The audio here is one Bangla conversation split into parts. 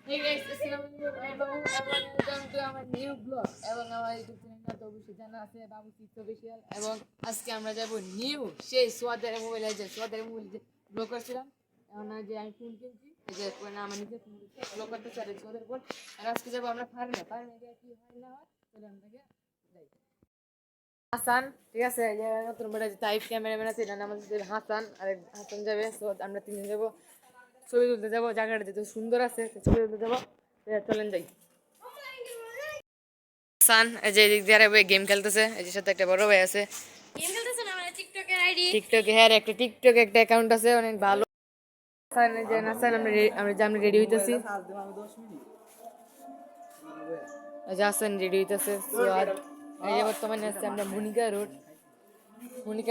Hey guys, welcome to our new vlog এবং আমার ইউটিউব চ্যানেলটা তো অবশ্যই জানা আছে বাবু সিক্স অফিসিয়াল এবং আজকে আমরা যাব নিউ সেই সোয়াদের মোবাইলে যে ব্লগ করছিলাম এখন যে আমি ফোন কিনছি এই যে ফোন আমার নিজে ফোন ব্লগ করতে চাই সোয়াদের উপর আর আজকে যাব আমরা ফার্মে কি হয় না হয় চলে আমরা যাই হাসান ঠিক আছে এই যে নতুন বড় যে টাইপ ক্যামেরাম্যান আছে এটা আমাদের হাসান আর হাসান যাবে সো আমরা তিনজন যাব ছবি তুলতে যাবো জায়গাটা যেহেতু সুন্দর আছে ছবি তুলতে যাবো চলেন যাই হাসান এই যে এদিক দিয়ে গেম খেলতেছে এই যে সাথে একটা বড় ভাই আছে গেম খেলতেছ না মানে টিকটকের আইডি টিকটকে হ্যাঁ একটা টিকটকে একটা অ্যাকাউন্ট আছে অনেক ভালো হাসান এই যে হাসান আমরা রেডি হইতেছি এই যে হাসান রেডি হইতেছে সো আর এই যে বর্তমানে আছে আমরা মনিকা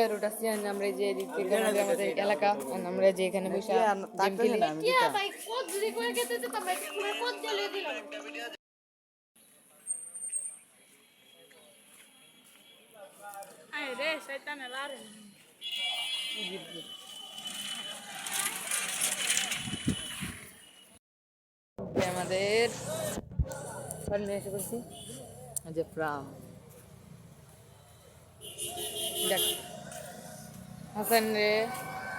রোড আছে আমরা যে এদিক থেকে আমাদের এলাকা আমরা যে এখানে বসে গেম খেলি ইয়া ভাই কোড যদি করে গেতেছে তো ভাই পুরো কোড জ্বালিয়ে দিলাম আরে রে শয়তানে লারে আমাদের সামনে এসে বলছি যে ফ্রাম দেখ হাসান রে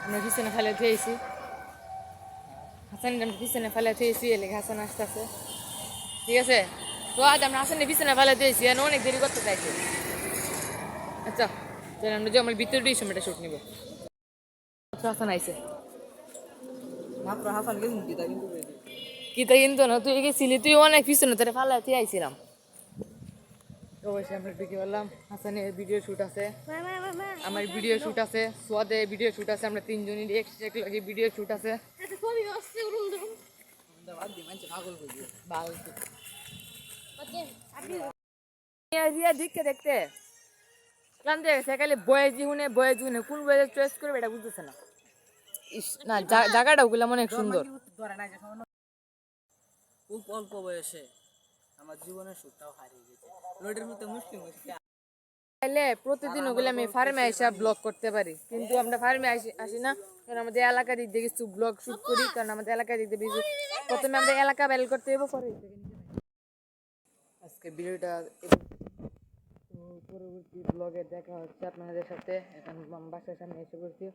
আমরা পিছনে ফেলে থুয়েছি এলে হাসান আসতেছে ঠিক আছে তো আজ আমরা হাসানের পিছনে ফেলে থুয়েছি অনেক দেরি করতে চাইছি আচ্ছা তাহলে আমরা যে আমার ভিতরে দিয়ে সময়টা শুট নিব হাসান আইসে মাত্র হাসান গেছেন কিতা কিন্তু না তুই গেছিলি তুই অনেক পিছনে তোরা ফালাতে আইছিলাম অবশ্যই আমরা ঢুকে বললাম হাসানের ভিডিও শুট আছে আমার ভিডিও শুট আছে সোয়াদে ভিডিও শুট আছে আমরা তিনজনই একসাথে ভিডিও শুট আছে এটা ছবি আসছে উড়ুন দেখুন ভালো ওকে আপনি দেখতে ক্লান্ত হয়ে গেছে খালি বয়েজি হুনে কোন বয়ে চয়েস করবে এটা বুঝতেছে না না জায়গাটা ওগুলো অনেক সুন্দর খুব অল্প বয়সে আমার জীবনের সুখটাও হারিয়ে গেছে রোডের মধ্যে মুশকিল তাইলে প্রতিদিন ওগুলো আমি ফার্মে এসে ব্লগ করতে পারি কিন্তু আমরা ফার্মে আসি না কারণ আমাদের এলাকা দিক দিয়ে কিছু ব্লগ শুট করি কারণ আমাদের এলাকা দিক দিয়ে প্রথমে আমাদের এলাকা বেল করতে হবে পরে আজকে ভিডিওটা তো পরবর্তী ব্লগে দেখা হচ্ছে আপনাদের সাথে এখন বাসার সামনে এসে পড়ছি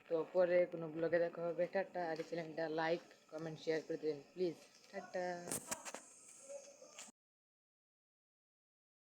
তো পরে কোনো ব্লগে দেখা হবে টাটা আর চ্যানেলটা লাইক কমেন্ট শেয়ার করে দেবেন প্লিজ টাটা